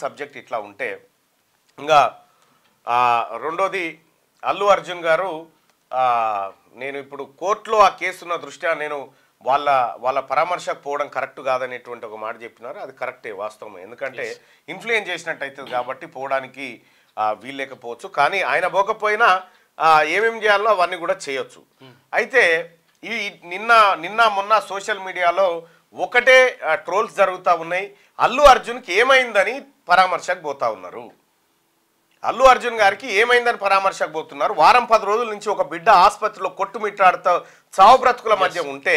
Subject ఇట్లా ఉంటే ఇంకా రెండోది అల్లు అర్జున్ గారు నేను ఇప్పుడు కోర్టులో ఆ కేసున్న దృష్ట్యా నేను వాళ్ళ పరామర్శకు పోవడం కరెక్ట్ కాదనేటువంటి ఒక మాట చెప్పినారు. అది కరెక్టే, వాస్తవం. ఎందుకంటే ఇన్ఫ్లుయెన్స్ చేసినట్టు అవుతుంది కాబట్టి పోవడానికి వీల్లేకపోవచ్చు. కానీ ఆయన పోకపోయినా ఏమేమి చేయాలో అవన్నీ కూడా చేయొచ్చు. అయితే ఈ నిన్న మొన్న సోషల్ మీడియాలో ఒకటే ట్రోల్స్ జరుగుతూ ఉన్నాయి. అల్లు అర్జున్కి ఏమైందని పరామర్శకు పోతా ఉన్నారు. అల్లు అర్జున్ గారికి ఏమైందని పరామర్శకు పోతున్నారు. వారం 10 రోజుల నుంచి ఒక బిడ్డ ఆసుపత్రిలో కొట్టుమిట్టాడుతూ చావు బ్రతుకుల మధ్య ఉంటే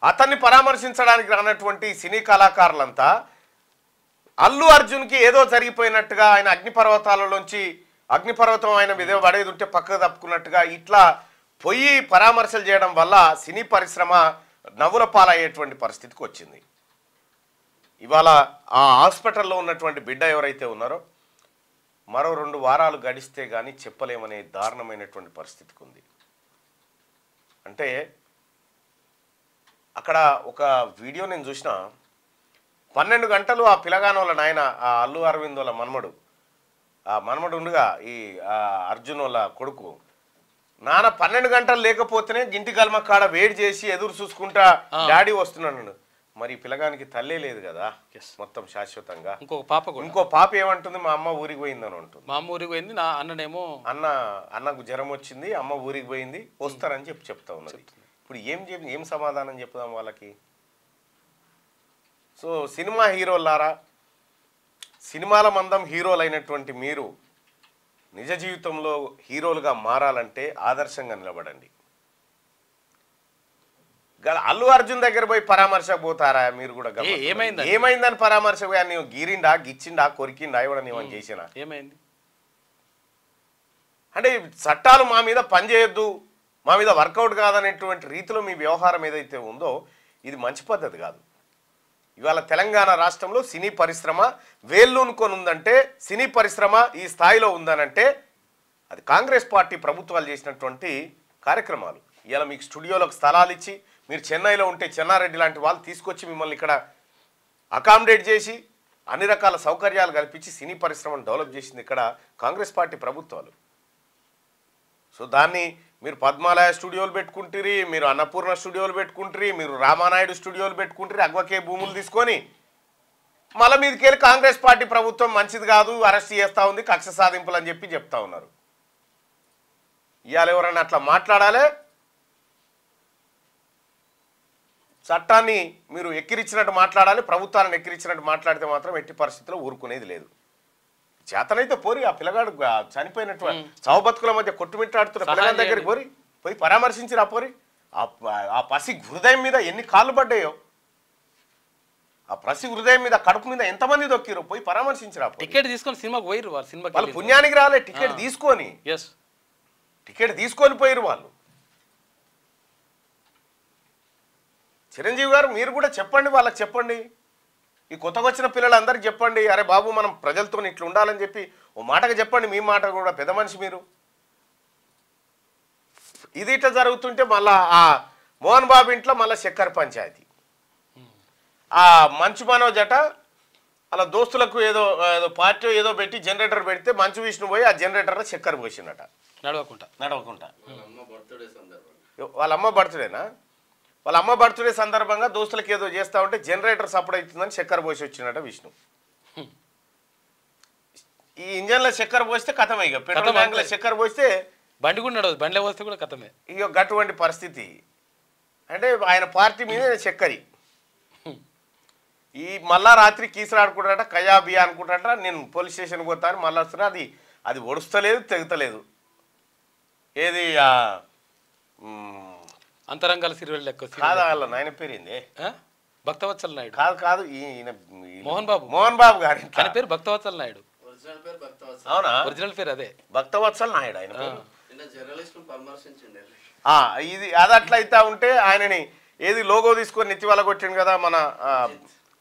అతన్ని పరామర్శించడానికి రానటువంటి సినీ కళాకారులంతా అల్లు అర్జున్కి ఏదో జరిగిపోయినట్టుగా, ఆయన అగ్నిపర్వతం ఆయన మీద పడేది ఉంటే పక్కకు తప్పుకున్నట్టుగా ఇట్లా పోయి పరామర్శలు చేయడం వల్ల సినీ పరిశ్రమ నవ్వుల పాలయ్యేటువంటి పరిస్థితికి వచ్చింది. ఇవాళ ఆ హాస్పిటల్లో ఉన్నటువంటి బిడ్డ ఎవరైతే ఉన్నారో మరో 2 వారాలు గడిస్తే కానీ చెప్పలేమనే దారుణమైనటువంటి పరిస్థితికి ఉంది. అంటే అక్కడ ఒక వీడియో నేను చూసిన, 12 గంటలు ఆ పిలగానోళ్ళ నాయన, ఆ అల్లు అరవింద్ వాళ్ళ మనమడు ఉండగా ఈ అర్జున్ వాళ్ళ కొడుకు నాన్న 12 గంటలు లేకపోతేనే గింటి గల్మ కాడ వేడి చేసి ఎదురు చూసుకుంటా డాడీ వస్తున్నాను. మరి పిల్లగానికి తల్లే లేదు కదా మొత్తం శాశ్వతంగా. ఇంకో పాప ఏమంటుంది, మా అమ్మ ఊరికి పోయిందని ఉంటుంది. మా అమ్మ ఊరికి పోయింది, నా అన్ననేమో అన్నకు జ్వరం వచ్చింది, అమ్మ ఊరికి పోయింది, వస్తారని చెప్తా ఉన్నది. ఇప్పుడు ఏం సమాధానం చెప్దాం వాళ్ళకి? సో సినిమా హీరోలారా, సినిమాల మందం హీరోలు అయినటువంటి మీరు నిజ జీవితంలో హీరోలుగా మారాలంటే ఆదర్శంగా నిలబడండి. అల్లు అర్జున్ దగ్గర పోయి పరామర్శకు పోతారా మీరు కూడా? ఏమైందని పరామర్శ నీవు గీరిండా, గిచ్చిండా, కొరికిండా, ఎవడ నీవని చేసినా ఏమైంది అంటే చట్టాలు మా మీద పనిచేయొద్దు, మా మీద వర్కౌట్ కాదనేటువంటి రీతిలో మీ వ్యవహారం ఏదైతే ఉందో ఇది మంచి పద్ధతి కాదు. ఇవాళ తెలంగాణ రాష్ట్రంలో సినీ పరిశ్రమ వేళ్ళూనుకొని ఉందంటే, సినీ పరిశ్రమ ఈ స్థాయిలో ఉందనంటే అది కాంగ్రెస్ పార్టీ ప్రభుత్వాలు చేసినటువంటి కార్యక్రమాలు. ఇలా మీకు స్టూడియోలకు స్థలాలు ఇచ్చి, మీరు చెన్నైలో ఉంటే చెన్నారెడ్డి లాంటి వాళ్ళు తీసుకొచ్చి మిమ్మల్ని ఇక్కడ అకామిడేట్ చేసి అన్ని రకాల సౌకర్యాలు కల్పించి సినీ పరిశ్రమను డెవలప్ చేసింది ఇక్కడ కాంగ్రెస్ పార్టీ ప్రభుత్వాలు. సో దాన్ని మీరు పద్మాలయ స్టూడియోలు పెట్టుకుంటారు, మీరు అన్నపూర్ణ స్టూడియోలు పెట్టుకుంటారు, మీరు రామానాయుడు స్టూడియోలు పెట్టుకుంటారు, అగ్వకే భూములు తీసుకొని మళ్ళీ మీదకి వెళ్ళి కాంగ్రెస్ పార్టీ ప్రభుత్వం మంచిది కాదు, అరెస్ట్ చేస్తూ ఉంది, కక్ష సాధింపులు అని చెప్తా ఉన్నారు. ఇవాళ ఎవరైనా అట్లా మాట్లాడాలి, చట్టాన్ని మీరు ఎక్కిరించినట్టు మాట్లాడాలి, ప్రభుత్వాలను ఎక్కిరించినట్టు మాట్లాడితే మాత్రం ఎట్టి పరిస్థితుల్లో ఊరుకునేది లేదు. చేతనైతే పోరి ఆ పిల్లగాడు చనిపోయినట్టు చావు బతుకుల మధ్య కొట్టుమిట్టాడుతున్న పిల్లగాడి దగ్గరికి పోయి పరామర్శించిరా పోరి. ఆ పసి హృదయం మీద ఎన్ని కాళ్ళు పడ్డాయో, ఆ పసి హృదయం మీద, కడుపు మీద ఎంతమంది దొక్కిరో పోయి పరామర్శించిరా. టికెట్ తీసుకొని సినిమాకి పోయిరు వాళ్ళు, వాళ్ళు పుణ్యానికి రాలే, టికెట్ తీసుకొని పోయిరు వాళ్ళు. చిరంజీవి గారు మీరు కూడా చెప్పండి, వాళ్ళకి చెప్పండి, ఈ కొత్తగా వచ్చిన పిల్లలందరికీ చెప్పండి, అరే బాబు మనం ప్రజలతో ఇట్లా ఉండాలని చెప్పి ఓ మాటగా చెప్పండి. మీ మాట కూడా పెద్ద మనిషి మీరు. ఇది ఇట్లా జరుగుతుంటే మళ్ళా ఆ మోహన్ బాబు ఇంట్లో మళ్ళీ చక్కెర పంచాయతీ. ఆ మంచు మనోజ్ అట అలా దోస్తులకు ఏదో పార్టీ ఏదో పెట్టి జనరేటర్ పెడితే మంచు విష్ణు పోయి ఆ జనరేటర్లో చక్కెర పోసిందట నడవకుండా. వాళ్ళ అమ్మ బర్త్డేనా? వాళ్ళ అమ్మ బర్త్డే సందర్భంగా దోస్తులకు ఏదో చేస్తూ ఉంటే జనరేటర్ సపోర్ట్ అవుతుందని చక్కెర పోసి వచ్చినట విష్ణు. ఈ ఇంజన్లో చక్కెర పోస్తే కథమే, ఇక పెట్రోల్ బ్యాంకులో చక్కెర పోస్తే బండి కూడా నడవదు, బండిలో పోస్తే కూడా కథమే. ఇక అటువంటి పరిస్థితి. అంటే ఆయన పార్టీ మీద చక్కెరి. ఈ మళ్ళా రాత్రి కీసరాడుకుంటారట, కయాబియా అనుకుంటారట, నేను పోలీస్ స్టేషన్కి పోతాను మళ్ళీ వస్తున్నా, అది ఒడుస్తలేదు, తెగుతలేదు. ఏది అంతరంగాల సిరివెల్ లెక్క కాదు, వాళ్ళ నాయన పేరేంది? భక్తవత్సల నాయుడు. కాదు ఈయన మోహన్ బాబు గారి పేరు భక్తవత్సల నాయుడు. అవునా? ఒరిజినల్ పేరు అదే, భక్తవత్సల నాయుడు ఆయన పేరు. ఇది అది అట్లయితే ఉంటే ఆయనని ఏది లోగో తీసుకొని నెత్తివాళ్ళ కొట్టిండు కదా మన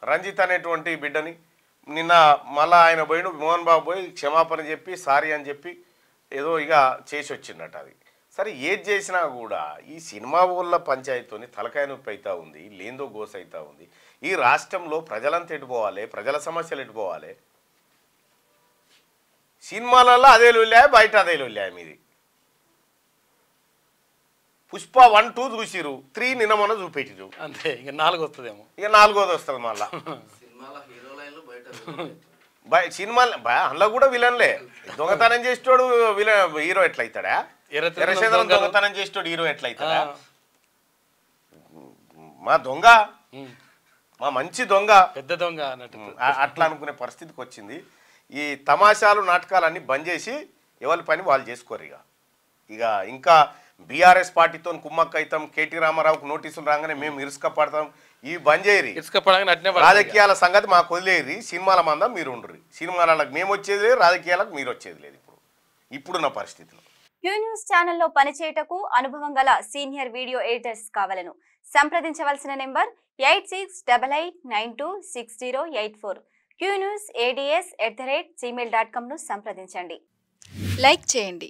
రంజిత్ అనేటువంటి బిడ్డని. నిన్న మళ్ళా ఆయన పోయిన మోహన్ బాబు పోయి క్షమాపణ చెప్పి సారీ అని చెప్పి ఏదో ఇక చేసి వచ్చిందట. అది సరే, ఏది చేసినా కూడా ఈ సినిమా ఊళ్ళ పంచాయతీతోని తలకాయ నొప్పి అవుతా ఉంది, లేందో గోస అవుతా ఉంది. ఈ రాష్ట్రంలో ప్రజలంతా ఎటుపోవాలి, ప్రజల సమస్యలు ఎటుపోవాలి? సినిమాలలో అదే లొల్లాయ, బయట అదే లొల్లాయ మీది. పుష్ప 1, 2 చూసిరు, 3 నిన్న మొన్న చూపెట్టిరు. అంతే, ఇక 4 వస్తుందేమో. ఇక 4వది వస్తుంది మళ్ళా. సినిమాలు అందులో కూడా విలన్లే. దొంగతనం చేసేటోడు హీరో ఎట్లయితాడా? ఎర్రచంద్రం దొంగతనం చేసేటోడు హీరో ఎట్లయితాడా? మా దొంగ, మా మంచి దొంగ, పెద్ద దొంగ అన్నట్టు అట్లా అనుకునే పరిస్థితికి వచ్చింది. ఈ తమాషాలు నాటకాలన్నీ బంద్ చేసి ఎవరి పని వాళ్ళు చేసుకోరు. ఇక ఇంకా బీఆర్ఎస్ పార్టీతో కుమ్మక్క అవుతాం, కేటీ రామారావుకు నోటీసులు రాగానే మేము ఇరుసుక పడతాం, ఇవి బంద్ చేయరి. రాజకీయాల సంగతి మాకు వదిలేరి, సినిమాల మందం మీరు ఉండరు. సినిమాలకు మేము వచ్చేది లేదు, రాజకీయాలకు మీరు వచ్చేది లేదు. ఇప్పుడున్న పరిస్థితిలో క్యూ న్యూస్ ఛానల్లో పనిచేయటకు అనుభవం గల సీనియర్ వీడియో ఎడిటర్స్ కావాలను సంప్రదించవలసిన నెంబర్ 8688926084. qnewsads@gmail.com ను సంప్రదించండి. లైక్ చేయండి.